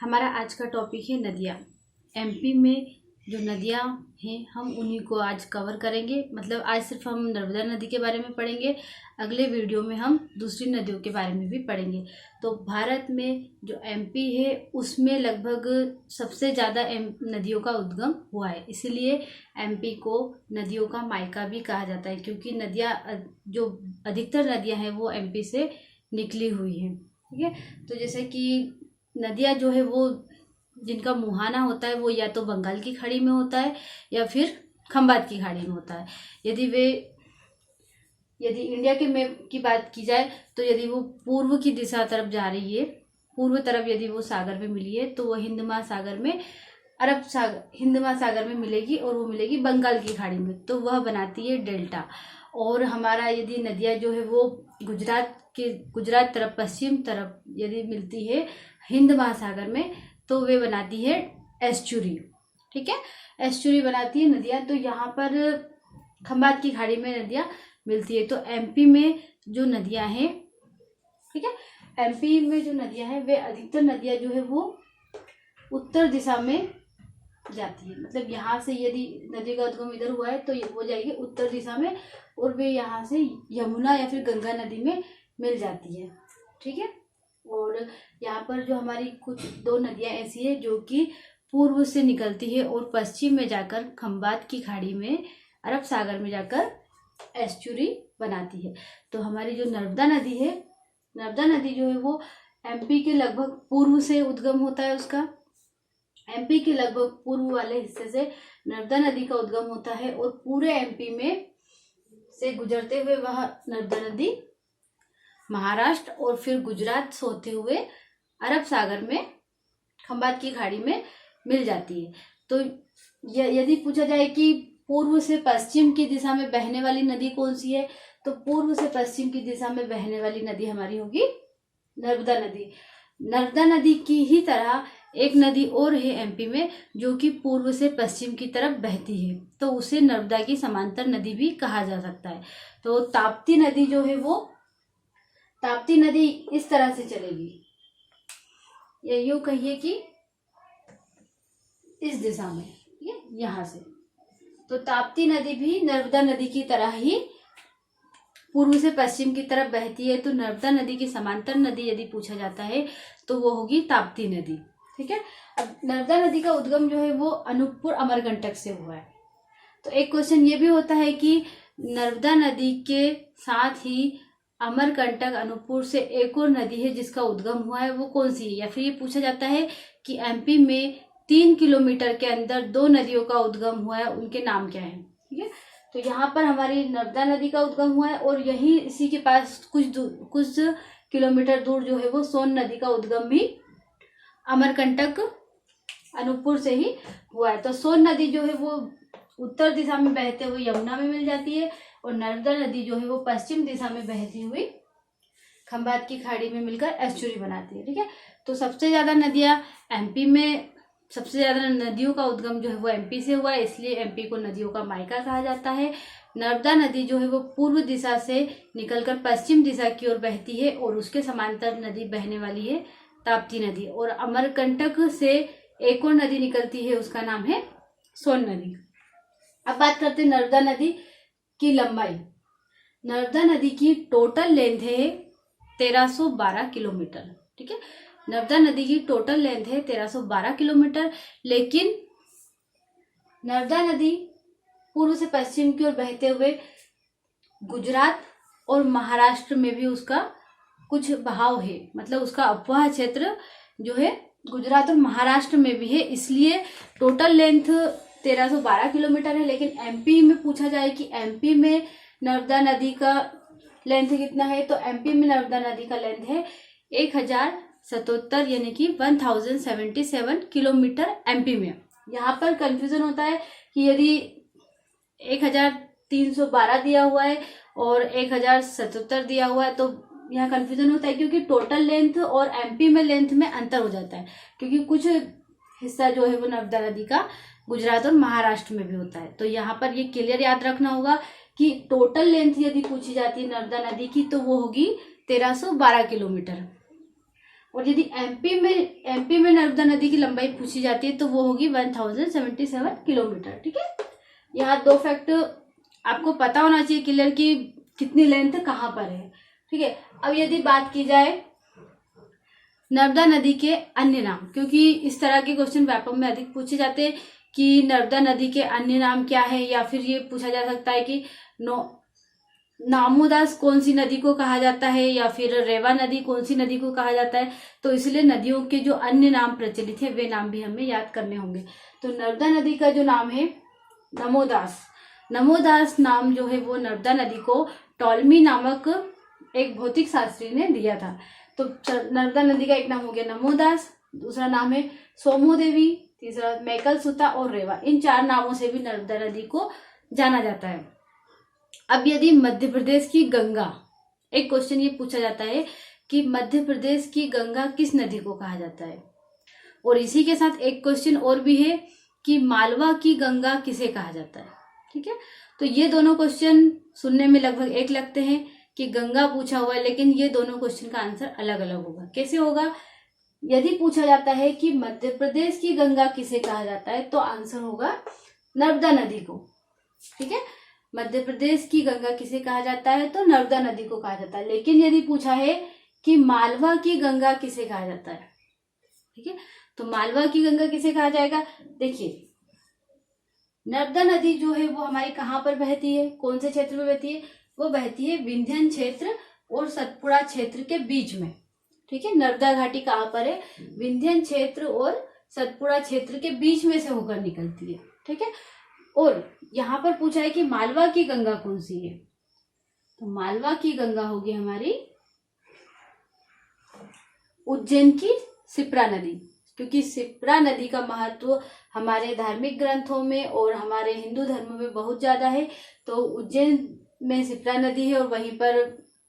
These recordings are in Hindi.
हमारा आज का टॉपिक है नदियाँ। एमपी में जो नदियाँ हैं हम उन्हीं को आज कवर करेंगे। मतलब आज सिर्फ हम नर्मदा नदी के बारे में पढ़ेंगे, अगले वीडियो में हम दूसरी नदियों के बारे में भी पढ़ेंगे। तो भारत में जो एमपी है उसमें लगभग सबसे ज़्यादा नदियों का उद्गम हुआ है, इसीलिए एमपी को नदियों का मायका भी कहा जाता है, क्योंकि नदियाँ जो अधिकतर नदियाँ हैं वो एमपी से निकली हुई हैं। ठीक है, तो जैसे कि नदियाँ जो है वो जिनका मुहाना होता है वो या तो बंगाल की खाड़ी में होता है या फिर खंबात की खाड़ी में होता है। यदि इंडिया के मैप की बात की जाए तो यदि वो पूर्व की दिशा तरफ जा रही है, पूर्व तरफ यदि वो सागर में मिली है तो वो हिंद महासागर में मिलेगी और वो मिलेगी बंगाल की खाड़ी में, तो वह बनाती है डेल्टा। और हमारा यदि नदियाँ जो है वो गुजरात तरफ पश्चिम तरफ यदि मिलती है हिंद महासागर में तो वे बनाती है एस्चुरी। ठीक है, एस्चुरी बनाती है नदियाँ। तो यहाँ पर खंबात की खाड़ी में नदियाँ मिलती है। तो एमपी में जो नदियाँ हैं, ठीक है, एमपी में जो नदियाँ हैं वे अधिकतर नदियाँ जो है वो उत्तर दिशा में जाती है। मतलब यहाँ से यदि नदी का उद्गम इधर हुआ है तो वो जाएगी उत्तर दिशा में और वे यहाँ से यमुना या फिर गंगा नदी में मिल जाती है। ठीक है, और यहाँ पर जो हमारी कुछ दो नदियाँ ऐसी है जो कि पूर्व से निकलती है और पश्चिम में जाकर खंबात की खाड़ी में अरब सागर में जाकर एस्चुरी बनाती है। तो हमारी जो नर्मदा नदी है, नर्मदा नदी जो है वो एमपी के लगभग पूर्व से उद्गम होता है। उसका एमपी के लगभग पूर्व वाले हिस्से से नर्मदा नदी का उद्गम होता है और पूरे एमपी में से गुजरते हुए वह नर्मदा नदी महाराष्ट्र और फिर गुजरात से होते हुए अरब सागर में खंबात की खाड़ी में मिल जाती है। तो यदि पूछा जाए कि पूर्व से पश्चिम की दिशा में बहने वाली नदी कौन सी है, तो पूर्व से पश्चिम की दिशा में बहने वाली नदी हमारी होगी नर्मदा नदी। नर्मदा नदी की ही तरह एक नदी और है एमपी में जो कि पूर्व से पश्चिम की तरफ बहती है, तो उसे नर्मदा की समांतर नदी भी कहा जा सकता है। तो ताप्ती नदी जो है वो ताप्ती नदी इस तरह से चलेगी, या यूं कहिए कि इस दिशा में, ये यहाँ से। तो ताप्ती नदी भी नर्मदा नदी की तरह ही पूर्व से पश्चिम की तरफ बहती है। तो नर्मदा नदी की समांतर नदी यदि पूछा जाता है तो वो होगी ताप्ती नदी। ठीक है, अब नर्मदा नदी का उद्गम जो है वो अनूपपुर अमरकंटक से हुआ है। तो एक क्वेश्चन ये भी होता है कि नर्मदा नदी के साथ ही अमरकंटक अनूपपुर से एक और नदी है जिसका उद्गम हुआ है, वो कौन सी है। या फिर ये पूछा जाता है कि एमपी में 3 किलोमीटर के अंदर दो नदियों का उद्गम हुआ है, उनके नाम क्या है। ठीक है, तो यहाँ पर हमारी नर्मदा नदी का उद्गम हुआ है और यही इसी के पास कुछ किलोमीटर दूर जो है वो सोन नदी का उद्गम भी अमरकंटक अनूपपुर से ही हुआ है। तो सोन नदी जो है वो उत्तर दिशा में बहते हुए यमुना में मिल जाती है और नर्मदा नदी जो है वो पश्चिम दिशा में बहती हुई खंबात की खाड़ी में मिलकर एस्चुरी बनाती है। ठीक है, तो सबसे ज़्यादा नदियाँ एमपी में, सबसे ज़्यादा नदियों का उद्गम जो है वो एमपी से हुआ है, इसलिए एमपी को नदियों का मायका कहा जाता है। नर्मदा नदी जो है वो पूर्व दिशा से निकलकर पश्चिम दिशा की ओर बहती है और उसके समांतर नदी बहने वाली है ताप्ती नदी। और अमरकंटक से एक और नदी निकलती है, उसका नाम है सोन नदी। अब बात करते हैं नर्मदा नदी की लंबाई। नर्मदा नदी की टोटल लेंथ है 1312 किलोमीटर। ठीक है, नर्मदा नदी की टोटल लेंथ है 1312 किलोमीटर, लेकिन नर्मदा नदी पूर्व से पश्चिम की ओर बहते हुए गुजरात और महाराष्ट्र में भी उसका कुछ बहाव है। मतलब उसका अपवाह क्षेत्र जो है गुजरात और महाराष्ट्र में भी है, इसलिए टोटल लेंथ 1312 किलोमीटर है। लेकिन एमपी में पूछा जाए कि एमपी में नर्मदा नदी का लेंथ कितना है, तो एमपी में नर्मदा नदी का लेंथ है 1077 यानी कि 1077 किलोमीटर एमपी में। यहाँ पर कंफ्यूजन होता है कि यदि 1312 दिया हुआ है और 1077 दिया हुआ है तो यहाँ कंफ्यूजन होता है, क्योंकि टोटल लेंथ और एमपी में लेंथ में अंतर हो जाता है, क्योंकि कुछ हिस्सा जो है वो नर्मदा नदी का गुजरात और महाराष्ट्र में भी होता है। तो यहाँ पर ये क्लियर याद रखना होगा कि टोटल लेंथ यदि पूछी जाती है नर्मदा नदी की तो वो होगी 1312 किलोमीटर। और यदि एमपी में नर्मदा नदी की लंबाई पूछी जाती है तो वो होगी 1077 किलोमीटर। ठीक है, यहाँ 2 फैक्ट आपको पता होना चाहिए क्लियर कि कितनी लेंथ कहाँ पर है। ठीक है, अब यदि बात की जाए नर्मदा नदी के अन्य नाम, क्योंकि इस तरह के क्वेश्चन व्यापक में अधिक पूछे जाते हैं कि नर्मदा नदी के अन्य नाम क्या है, या फिर ये पूछा जा सकता है कि नामोदास कौन सी नदी को कहा जाता है, या फिर रेवा नदी कौन सी नदी को कहा जाता है। तो इसलिए नदियों के जो अन्य नाम प्रचलित है वे नाम भी हमें याद करने होंगे। तो नर्मदा नदी का जो नाम है नमोदास नाम जो है वो नर्मदा नदी को टॉलमी नामक एक भौतिक शास्त्री ने दिया था। तो नर्मदा नदी का एक नाम हो गया नमोदास, दूसरा नाम है सोमो देवी, तीसरा मैकल सुता और रेवा। इन 4 नामों से भी नर्मदा नदी को जाना जाता है। अब यदि मध्य प्रदेश की गंगा, एक क्वेश्चन ये पूछा जाता है कि मध्य प्रदेश की गंगा किस नदी को कहा जाता है। और इसी के साथ एक क्वेश्चन और भी है कि मालवा की गंगा किसे कहा जाता है। ठीक है, तो ये दोनों क्वेश्चन सुनने में लगभग एक लगते हैं कि गंगा पूछा हुआ है, लेकिन ये दोनों क्वेश्चन का आंसर अलग अलग होगा। कैसे होगा? यदि पूछा जाता है कि मध्य प्रदेश की गंगा किसे कहा जाता है तो आंसर होगा नर्मदा नदी को। ठीक है, मध्य प्रदेश की गंगा किसे कहा जाता है तो नर्मदा नदी को कहा जाता है। लेकिन यदि पूछा है कि मालवा की गंगा किसे कहा जाता है, ठीक है, तो मालवा की गंगा किसे कहा जाएगा? देखिए, नर्मदा नदी जो है वो हमारी कहाँ पर बहती है, कौन से क्षेत्र में बहती है? वो बहती है विंध्यन क्षेत्र और सतपुड़ा क्षेत्र के बीच में। ठीक है, नर्मदा घाटी कहाँ पर है? विंध्यन क्षेत्र और सतपुड़ा क्षेत्र के बीच में से होकर निकलती है। ठीक है, और यहाँ पर पूछा है कि मालवा की गंगा कौन सी है, तो मालवा की गंगा होगी हमारी उज्जैन की शिप्रा नदी, क्योंकि शिप्रा नदी का महत्व हमारे धार्मिक ग्रंथों में और हमारे हिंदू धर्म में बहुत ज्यादा है। तो उज्जैन में शिप्रा नदी है और वहीं पर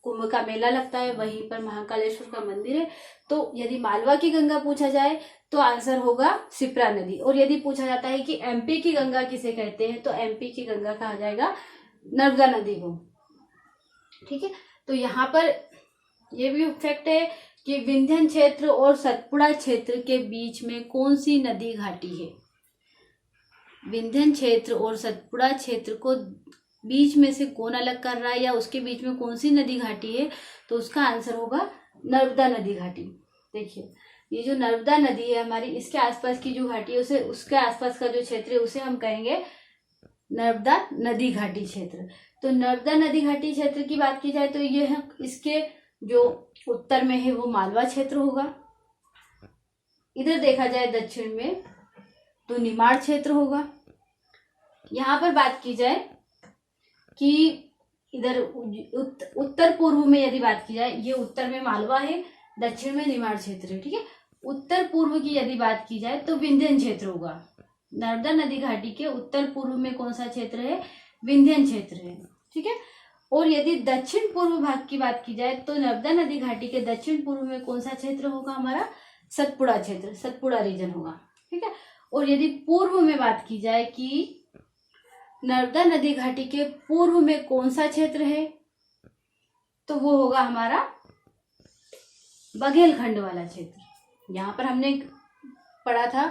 कुंभ का मेला लगता है, वहीं पर महाकालेश्वर का मंदिर है। तो यदि मालवा की गंगा पूछा जाए तो आंसर होगा शिप्रा नदी। और यदि पूछा जाता है कि एमपी की गंगा किसे कहते हैं तो एमपी की गंगा कहा जाएगा नर्मदा नदी को। ठीक है, तो यहाँ पर ये भी फैक्ट है कि विंध्यन क्षेत्र और सतपुड़ा क्षेत्र के बीच में कौन सी नदी घाटी है। विंध्यन क्षेत्र और सतपुड़ा क्षेत्र को बीच में से कौन अलग कर रहा है या उसके बीच में कौन सी नदी घाटी है, तो उसका आंसर होगा नर्मदा नदी घाटी। देखिए, ये जो नर्मदा नदी है हमारी, इसके आसपास की जो घाटी है उसे, उसके आसपास का जो क्षेत्र है उसे हम कहेंगे नर्मदा नदी घाटी क्षेत्र। तो नर्मदा नदी घाटी क्षेत्र की बात की जाए तो ये है, इसके जो उत्तर में है वो मालवा क्षेत्र होगा। इधर देखा जाए दक्षिण में तो निमाड़ क्षेत्र होगा। यहाँ पर बात की जाए कि इधर उत्तर पूर्व में यदि बात की जाए, ये उत्तर में मालवा है, दक्षिण में निमाड़ क्षेत्र है। ठीक है, उत्तर पूर्व की यदि बात की जाए तो विंध्यन क्षेत्र होगा। नर्मदा नदी घाटी के उत्तर पूर्व में कौन सा क्षेत्र है? विंध्यन क्षेत्र है। ठीक है, और यदि दक्षिण पूर्व भाग की बात की जाए तो नर्मदा नदी घाटी के दक्षिण पूर्व में कौन सा क्षेत्र होगा? हमारा सतपुड़ा क्षेत्र, सतपुड़ा रीजन होगा। ठीक है, और यदि पूर्व में बात की जाए कि नर्मदा नदी घाटी के पूर्व में कौन सा क्षेत्र है, तो वो होगा हमारा बघेलखंड वाला क्षेत्र। यहाँ पर हमने पढ़ा था,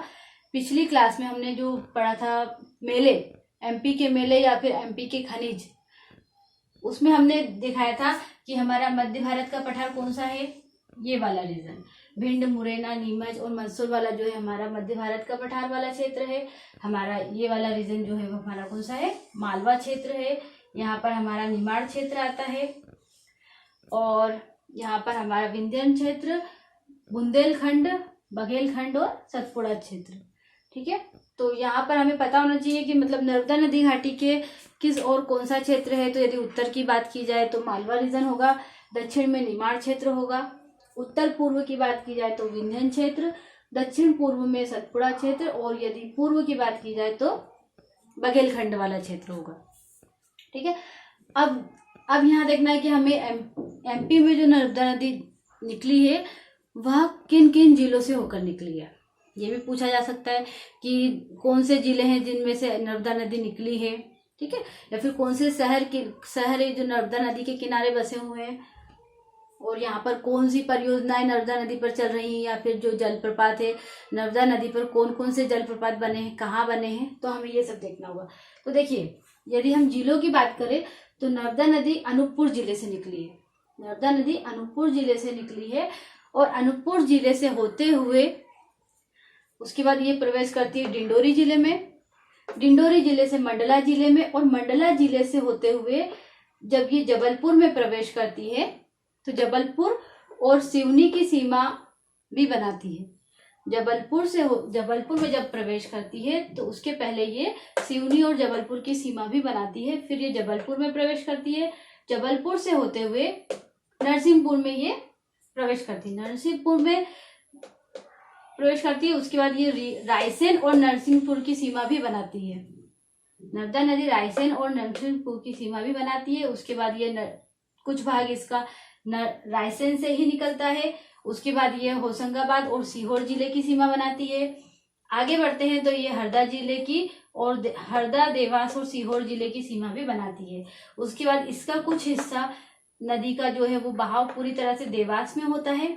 पिछली क्लास में हमने जो पढ़ा था मेले, एमपी के मेले या फिर एमपी के खनिज, उसमें हमने दिखाया था कि हमारा मध्य भारत का पठार कौन सा है? ये वाला रीजन, भिंड, मुरैना, नीमच और मंदसौर वाला जो है हमारा मध्य भारत का पठार वाला क्षेत्र है। हमारा ये वाला रीजन जो है वो हमारा कौन सा है? मालवा क्षेत्र है। यहाँ पर हमारा निमाड़ क्षेत्र आता है और यहाँ पर हमारा विंध्यन क्षेत्र, बुंदेलखंड, बघेलखंड और सतपुड़ा क्षेत्र। ठीक है, तो यहाँ पर हमें पता होना चाहिए कि मतलब नर्मदा नदी घाटी के किस और कौन सा क्षेत्र है। तो यदि उत्तर की बात की जाए तो मालवा रीजन होगा, दक्षिण में निमाड़ क्षेत्र होगा, उत्तर पूर्व की बात की जाए तो विंध्यन क्षेत्र, दक्षिण पूर्व में सतपुड़ा क्षेत्र, और यदि पूर्व की बात की जाए तो बघेलखंड वाला क्षेत्र होगा। ठीक है, अब यहाँ देखना है कि हमें एमपी में जो नर्मदा नदी निकली है वह किन किन जिलों से होकर निकली है। ये भी पूछा जा सकता है कि कौन से जिले हैं जिनमें से नर्मदा नदी निकली है। ठीक है, या फिर कौन से शहर है जो नर्मदा नदी के किनारे बसे हुए हैं। और यहाँ पर कौन सी परियोजनाएं नर्मदा नदी पर चल रही हैं, या फिर जो जलप्रपात है नर्मदा नदी पर कौन कौन से जलप्रपात बने हैं, कहाँ बने हैं, तो हमें ये सब देखना होगा। तो देखिए, यदि हम जिलों की बात करें तो नर्मदा नदी अनूपपुर जिले से निकली है। नर्मदा नदी अनूपपुर जिले से निकली है और अनूपपुर जिले से होते हुए उसके बाद ये प्रवेश करती है डिंडोरी जिले में, डिंडोरी जिले से मंडला जिले में, और मंडला जिले से होते हुए जब ये जबलपुर में प्रवेश करती है तो जबलपुर और सिवनी की सीमा भी बनाती है। जबलपुर में जब प्रवेश करती है तो उसके पहले ये सिवनी और जबलपुर की सीमा भी बनाती है। फिर ये जबलपुर में प्रवेश करती है, जबलपुर से होते हुए नरसिंहपुर में ये प्रवेश करती है, नरसिंहपुर में प्रवेश करती है। उसके बाद ये रायसेन और नरसिंहपुर की सीमा भी बनाती है। नर्मदा नदी रायसेन और नरसिंहपुर की सीमा भी बनाती है। उसके बाद ये कुछ भाग इसका रायसेन से ही निकलता है। उसके बाद ये होशंगाबाद और सीहोर जिले की सीमा बनाती है। आगे बढ़ते हैं तो ये हरदा जिले की और हरदा, देवास और सीहोर जिले की सीमा भी बनाती है। उसके बाद इसका कुछ हिस्सा नदी का जो है वो बहाव पूरी तरह से देवास में होता है।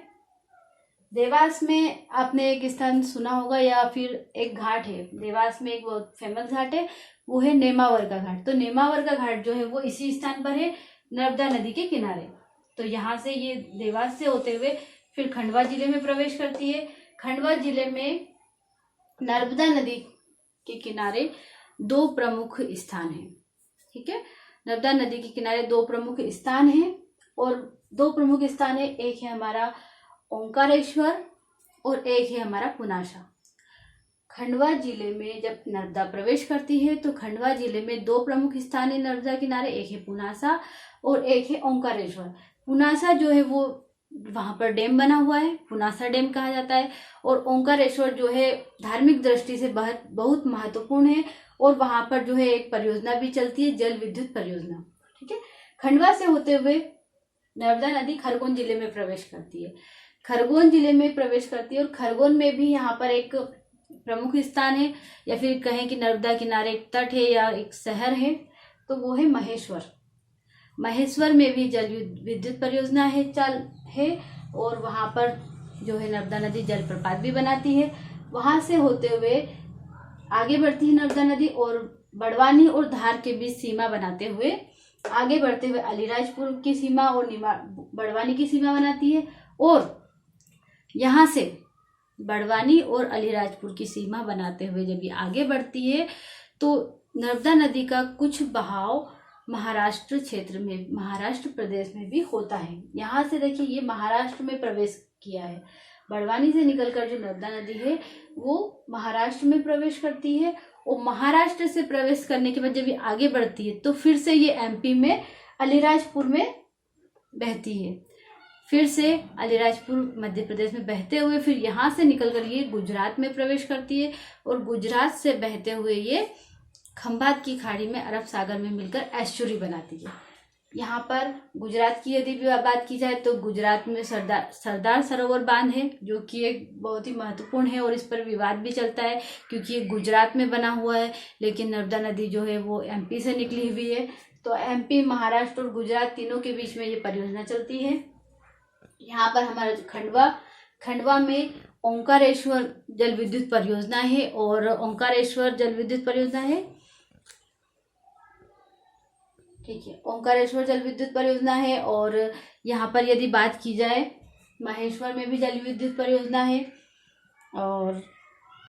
देवास में आपने एक स्थान सुना होगा या फिर एक घाट है, देवास में एक बहुत फेमस घाट है, वो है नेमावर का घाट। तो नेमावर का घाट जो है वो इसी स्थान पर है, नर्मदा नदी के किनारे। तो यहाँ से ये देवास से होते हुए फिर खंडवा जिले में प्रवेश करती है। खंडवा जिले में नर्मदा नदी के किनारे 2 प्रमुख स्थान हैं। ठीक है, नर्मदा नदी के किनारे 2 प्रमुख स्थान हैं और 2 प्रमुख स्थान है, एक है हमारा ओंकारेश्वर और एक है हमारा पुनासा। खंडवा जिले में जब नर्मदा प्रवेश करती है तो खंडवा जिले में 2 प्रमुख स्थान है नर्मदा किनारे, एक है पुनासा और एक है ओंकारेश्वर। पुनासा जो है वो वहां पर डैम बना हुआ है, पुनासा डैम कहा जाता है, और ओंकारेश्वर जो है धार्मिक दृष्टि से बहुत महत्वपूर्ण है और वहां पर जो है एक परियोजना भी चलती है, जल विद्युत परियोजना। ठीक है, खंडवा से होते हुए नर्मदा नदी खरगोन जिले में प्रवेश करती है। खरगोन जिले में प्रवेश करती है और खरगोन में भी यहाँ पर एक प्रमुख स्थान है, या फिर कहें कि नर्मदा किनारे एक तट है या एक शहर है, तो वो है महेश्वर। महेश्वर में भी जल विद्युत परियोजना है और वहाँ पर जो है नर्मदा नदी जलप्रपात भी बनाती है। वहाँ से होते हुए आगे बढ़ती है नर्मदा नदी और बड़वानी और धार के बीच सीमा बनाते हुए आगे बढ़ते हुए अलीराजपुर की सीमा और बड़वानी की सीमा बनाती है। और यहाँ से बड़वानी और अलीराजपुर की सीमा बनाते हुए जब ये आगे बढ़ती है तो नर्मदा नदी का कुछ बहाव महाराष्ट्र क्षेत्र में, महाराष्ट्र प्रदेश में भी होता है। यहाँ से देखिए ये महाराष्ट्र में प्रवेश किया है। बड़वानी से निकलकर जो नर्मदा नदी है वो महाराष्ट्र में प्रवेश करती है और महाराष्ट्र से प्रवेश करने के बाद जब ये आगे बढ़ती है तो फिर से ये एमपी में अलीराजपुर में बहती है। फिर से अलीराजपुर मध्य प्रदेश में बहते हुए फिर यहाँ से निकलकर ये गुजरात में प्रवेश करती है और गुजरात से बहते हुए ये खंभात की खाड़ी में अरब सागर में मिलकर एस्चुरी बनाती है। यहाँ पर गुजरात की यदि भी बात की जाए तो गुजरात में सरदार सरोवर बांध है जो कि एक बहुत ही महत्वपूर्ण है और इस पर विवाद भी चलता है क्योंकि ये गुजरात में बना हुआ है, लेकिन नर्मदा नदी जो है वो एमपी से निकली हुई है। तो एमपी, महाराष्ट्र और गुजरात तीनों के बीच में ये परियोजना चलती है। यहाँ पर हमारा खंडवा में ओंकारेश्वर जल विद्युत परियोजना है और ओंकारेश्वर जल विद्युत परियोजना है। ठीक है, ओंकारेश्वर जल विद्युत परियोजना है। और यहाँ पर यदि बात की जाए महेश्वर में भी जल विद्युत परियोजना है और